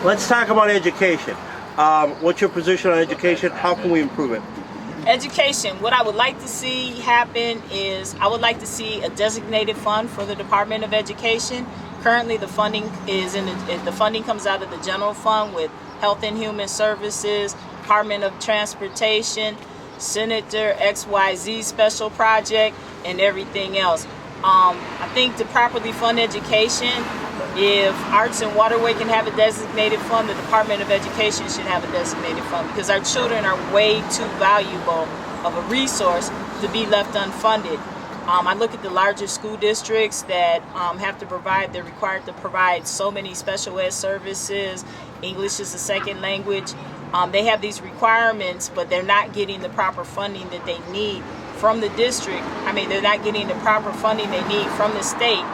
Let's talk about education. What's your position on education? How can we improve it? Education, what I would like to see happen is I would like to see a designated fund for the Department of Education. Currently the funding comes out of the general fund with Health and Human Services, Department of Transportation, Senator XYZ special project, and everything else. I think to properly fund education, if Arts and Waterway can have a designated fund, the Department of Education should have a designated fund, because our children are way too valuable of a resource to be left unfunded. I look at the larger school districts that they're required to provide so many special ed services, English is a second language. They have these requirements, but they're not getting the proper funding that they need from the district. They're not getting the proper funding they need from the state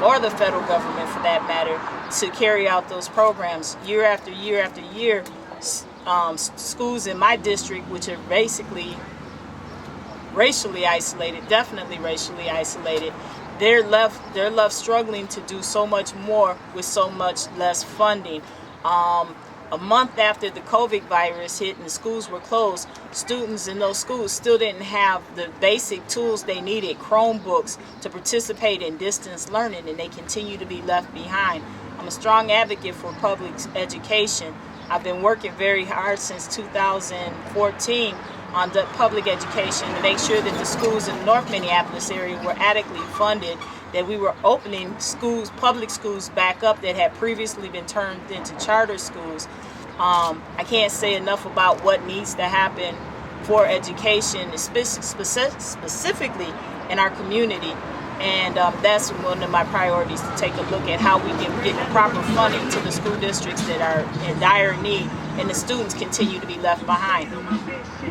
or the federal government, for that matter, to carry out those programs. Year after year after year, schools in my district, which are basically racially isolated, definitely racially isolated, they're left struggling to do so much more with so much less funding. A month after the COVID virus hit and the schools were closed, students in those schools still didn't have the basic tools they needed, Chromebooks, to participate in distance learning, and they continue to be left behind. I'm a strong advocate for public education. I've been working very hard since 2014 on the public education to make sure that the schools in the North Minneapolis area were adequately funded, that we were opening schools, public schools back up that had previously been turned into charter schools. I can't say enough about what needs to happen for education, specifically in our community. And that's one of my priorities, to take a look at how we can get the proper funding to the school districts that are in dire need, and the students continue to be left behind.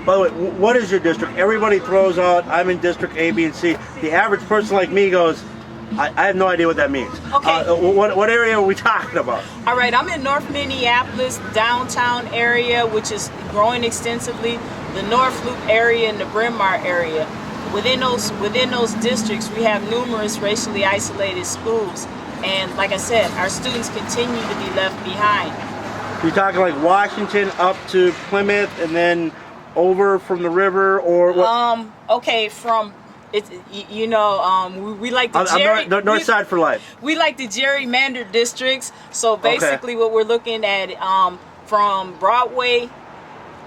By the way, what is your district? Everybody throws out, I'm in District A, B, and C. The average person like me goes, I have no idea what that means. Okay. What area are we talking about? All right, I'm in North Minneapolis, downtown area, which is growing extensively, the North Loop area and the Bryn Mawr area. Within those districts, we have numerous racially isolated schools, and like I said, our students continue to be left behind. You're talking like Washington up to Plymouth, and then over from the river, or what? Okay, from it, we like the North Side for life. We like the gerrymandered districts. So basically, what we're looking at from Broadway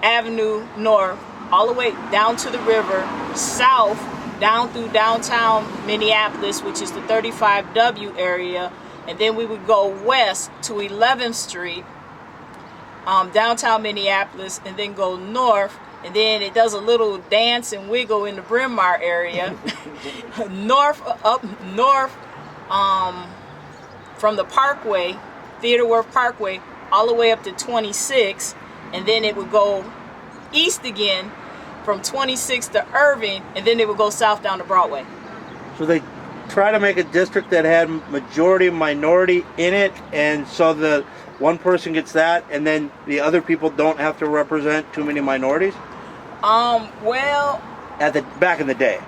Avenue north, all the way down to the river, south, down through downtown Minneapolis, which is the 35W area, and then we would go west to 11th Street, downtown Minneapolis, and then go north, and then it does a little dance and wiggle in the Bryn Mawr area, up north from the Parkway, Theodore Wirth Parkway, all the way up to 26, and then it would go east again from 26 to Irving, and then it would go south down to Broadway. So they try to make a district that had majority minority in it, and so the one person gets that, and then the other people don't have to represent too many minorities? Well, back in the day.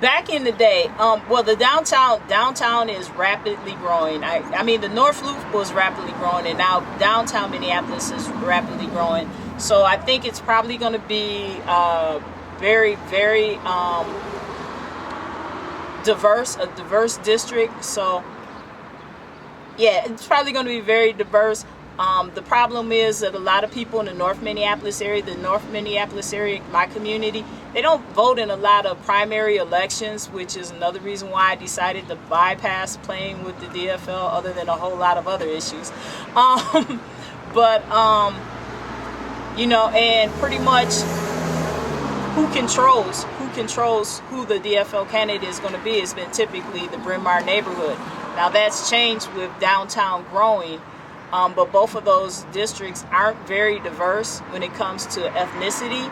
Back in the day, well, the downtown is rapidly growing. I mean, the North Loop was rapidly growing, and now downtown Minneapolis is rapidly growing. So I think it's probably going to be very, very a diverse district. So yeah, it's probably going to be very diverse. The problem is that a lot of people in the North Minneapolis area, my community, they don't vote in a lot of primary elections, which is another reason why I decided to bypass playing with the DFL, other than a whole lot of other issues. And pretty much who controls who the DFL candidate is going to be has been typically the Bryn Mawr neighborhood. Now that's changed with downtown growing. But both of those districts aren't very diverse when it comes to ethnicity.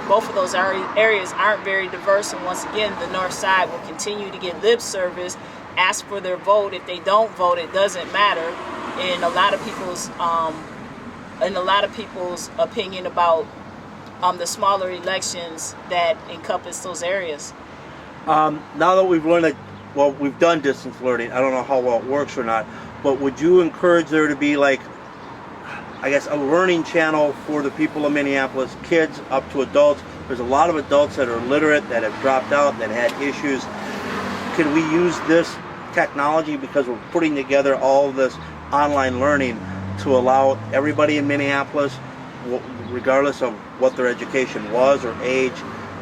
Both of those areas aren't very diverse, and once again, the North Side will continue to get lip service, ask for their vote. If they don't vote, it doesn't matter. In a lot of people's opinion about the smaller elections that encompass those areas. Now that we've learned that, well, we've done distance learning, I don't know how well it works or not. but would you encourage there to be like, I guess, a learning channel for the people of Minneapolis, kids up to adults? There's a lot of adults that are literate, that have dropped out, that had issues. Can we use this technology, because we're putting together all of this online learning, to allow everybody in Minneapolis, regardless of what their education was or age,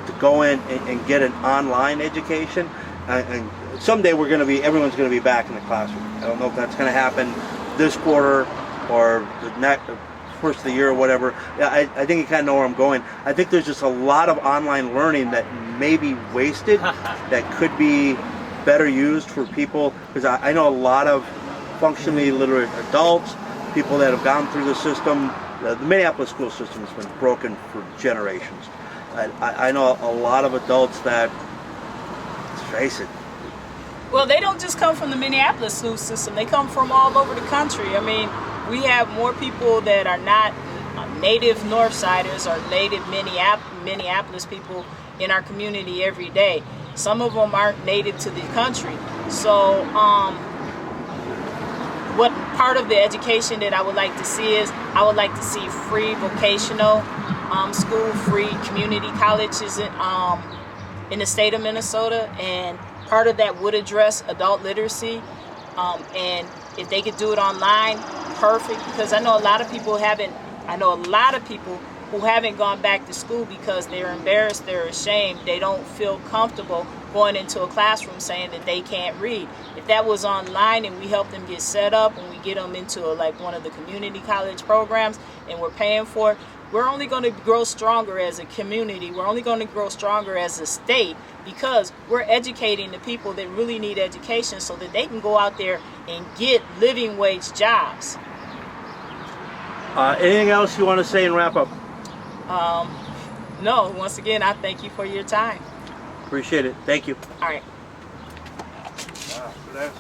to go in and get an online education? And someday everyone's going to be back in the classroom. I don't know if that's going to happen this quarter or the next first of the year or whatever. Yeah, I think you kind of know where I'm going. I think there's just a lot of online learning that may be wasted, that could be better used for people, because I know a lot of functionally literate adults, people that have gone through the system. The Minneapolis school system has been broken for generations. I know a lot of adults that, let's face it. Well, they don't just come from the Minneapolis school system. They come from all over the country. I mean, we have more people that are not native Northsiders or native Minneapolis people in our community every day. Some of them aren't native to the country. So what part of the education that I would like to see is, I would like to see free vocational school, free community colleges in the state of Minnesota, and part of that would address adult literacy. And if they could do it online, perfect, because I know a lot of people who haven't gone back to school because they're embarrassed, they're ashamed, they don't feel comfortable going into a classroom saying that they can't read. If that was online and we help them get set up and we get them into like one of the community college programs and we're paying for it, we're only going to grow stronger as a community. We're only going to grow stronger as a state, because we're educating the people that really need education so that they can go out there and get living wage jobs. Anything else you want to say and wrap up? No, once again, I thank you for your time. Appreciate it. Thank you. All right. Wow, good answer.